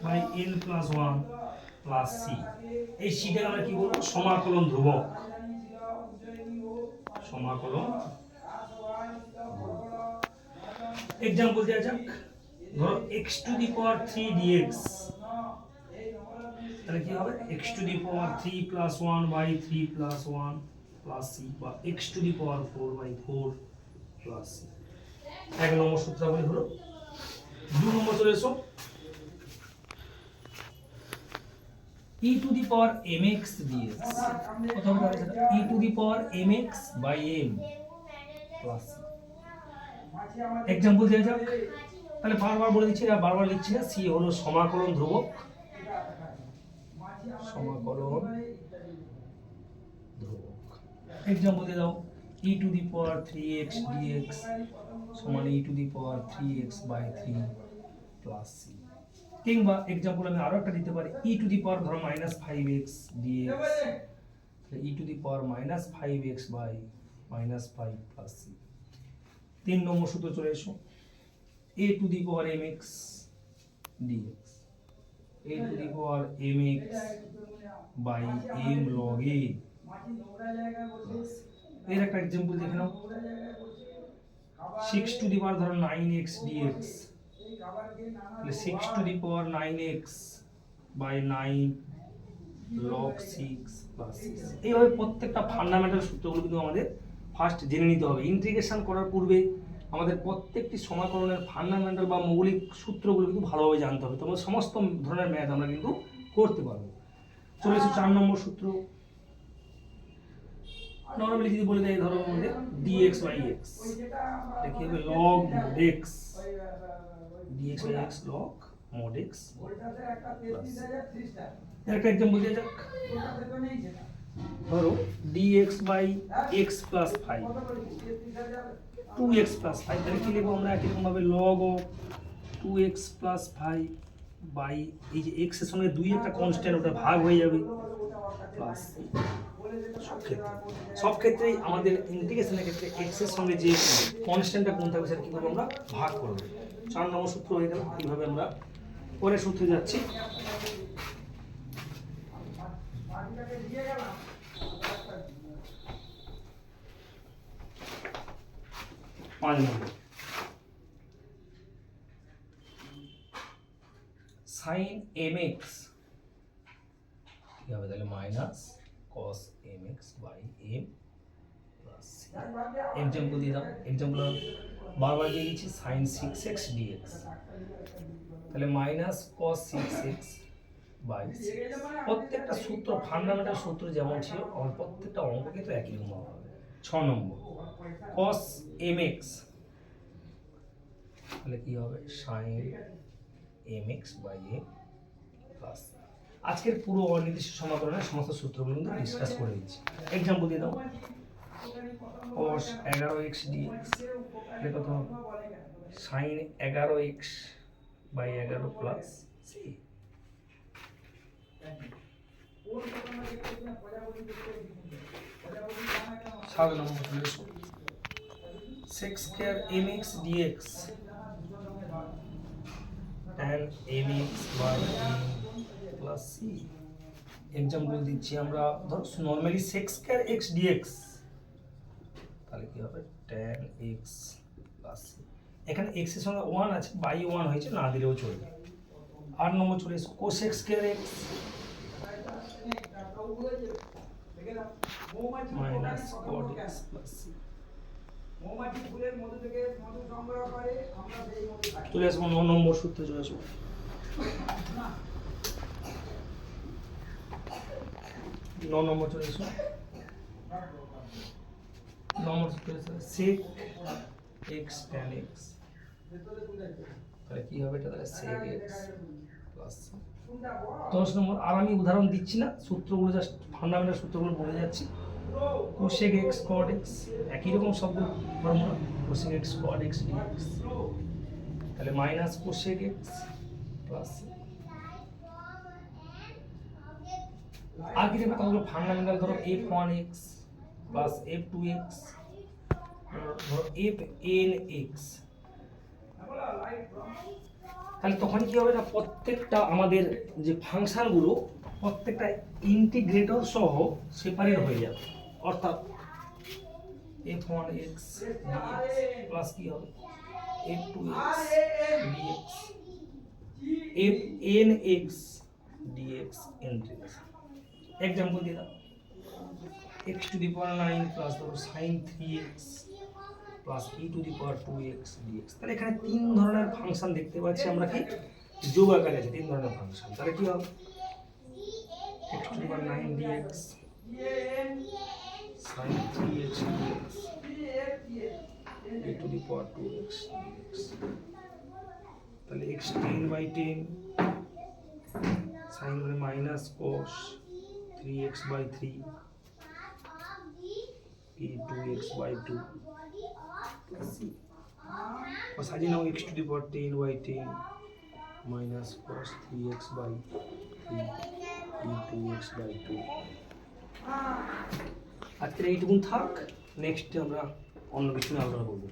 By n plus one plus c. এই সিটাকে আমরা কি বলবো? সমাকলন ধ্রুবক। সমাকলন এক্সাম্পল দেওয়া যাক। ধরো x to the power 3 dx, তাহলে কি হবে? x to the power 3 plus 1 by 3 plus 1 plus c, বা x to the power 4 by 4 plus c। এক নম্বর সূত্রাবলী হলো। 2 নম্বর চলে এসো। e to the power mx dx, কত হবে সেটা? e to the power mx by m plus c। Example দেওয়া যাক। তাহলে বারবার বলে দিচ্ছি, আর বারবার লিখছি না। সি হলো সমাকলন ধ্রুবক। সমাকলন ধ্রুবক। এক্সাম্পল দিয়ে দাও। e to the power 3x dx সমান e to the power 3x by 3 plus c। কিংবা এক্সাম্পল আমি আরো একটা দিতে পারি। e টু দি পাওয়ার ধরো -5x dx, e to the power -5x by -5 plus c। 3 নম্বর সূত্র চলে এসো। a to the power mx dx, a to the power mx by m log a। এর একটা एग्जांपल দেখে নাও। 6 টু দি পাওয়ার ধরো 9x dx, তাহলে 6 to the power 9x by 9 log 6 plus 6। এইভাবে প্রত্যেকটা ফান্ডামেন্টাল সূত্রগুলো কিন্তু আমাদের ফার্স্ট জেনে নিতে হবে। ইন্টিগ্রেশন করার পূর্বে আমাদের প্রত্যেকটি সমাকলনের ফান্ডামেন্টাল বা মৌলিক সূত্রগুলো কিন্তু ভালোভাবে জানতে হবে। তোমার সমস্ত ধরনের ম্যাথ আমরা কিন্তু করতে পারবো। চলে এসো 4 নম্বর সূত্র। নরমালি যদি বলে দেয় ধরো আমাদের dx by x, দেখি হবে log mod x, dx by x log mod x একটা एग्जांपल দিয়ে যাক। ধরো dx by x plus 5, 2x plus 5, তাহলে কি লিখবো আমরা? একই রকম ভাবে log of 2x plus 5 by এই যে x এর সঙ্গে 2 একটা কনস্ট্যান্ট, ওটা ভাগ হয়ে যাবে প্লাস। সব ক্ষেত্রেই আমাদের ইন্টিগ্রেশনের ক্ষেত্রে x এর সঙ্গে যে কনস্ট্যান্টটা কোন থাকবে সেটা কি করব? আমরা ভাগ করব। 4 নম্বর সূত্র হয়ে গেল। এইভাবে আমরা পরের সূত্রে যাচ্ছি। 5 নম্বর sin mx কি হবে? তাহলে minus cos mx by m plus c। Example দিয়ে দাও। एग्जांपल বারবার দিয়ে দিচ্ছি। sin 6x dx, তাহলে মাইনাস cos 6x বাই 6। প্রত্যেকটা সূত্র ফান্ডামেন্টাল সূত্র যেমন ছিল আমার প্রত্যেকটা অঙ্ক কিন্তু একই রকম হবে। 6 নম্বর cos mx, তাহলে কি হবে? sin mx by m plus. আজকের পুরো অনির্দিষ্ট সমাকলনের সমস্ত সূত্রগুলো কিন্তু ডিসকাস করে দিচ্ছি। एग्जांपल দিয়ে দাও। cos 11x dx, এটা কত হবে? sin 11x by 11 plus c। 7 নম্বর চলে এসো। sec square mx dx tan mx by m plus c। Example দিচ্ছি আমরা। ধর normally sec square x dx, তাহলে কি হবে? tan x plus c। এখানে x এর সঙ্গে 1 আছে, বাই 1 হয়েছে, না দিলেও চলবে। 8 নম্বর চলে এসো। cosec square x minus cot x plus c। চলে আসবো 9 নম্বর সূত্রে চলে আসবো। 9 নম্বর চলে এসো। 9 নম্বর সূত্রে sec x tan x, তাহলে কি হবে? এটা তাহলে sec x প্লাস c। 10 নম্বর আর আমি উদাহরণ দিচ্ছি না, সূত্রগুলো জাস্ট ফান্ডামেন্টাল সূত্রগুলো বলে যাচ্ছি। cosec x cot x, একই রকম শব্দ formula. cosec x cot x dx, তাহলে minus cosec x plus c। আর কি দেখো কতগুলো ফান্ডামেন্টাল। ধরো f1x প্লাস f2x, ধরো fnx, তাহলে তখন কি হবে না, প্রত্যেকটা আমাদের যে ফাংশনগুলো প্রত্যেকটা ইন্টিগ্রেটর সহ সেপারেট হয়ে যাবে, অর্থাৎ f1x dx প্লাস কি হবে f2x dx fnx dx integration. Example দিয়ে দাও, x to the power 9 plus ধরো sin 3x plus e to the power 2x dx। তাহলে এখানে তিন ধরনের ফাংশন দেখতে পাচ্ছি আমরা, কি যোগ আকারে আছে তিন ধরনের ফাংশন। তাহলে কি হবে x to the power 9 dx sin 3x dx e to the power 2x dx। তাহলে x 10/10 sin মানে minus cos 3x/3 e 2x/2 और साजिए ना x to the power 10/10 minus cos 3x/3 e 2x/2। আজকের এইটুকুন থাক, next আমরা অন্য কিছু নিয়ে আলোচনা করবো।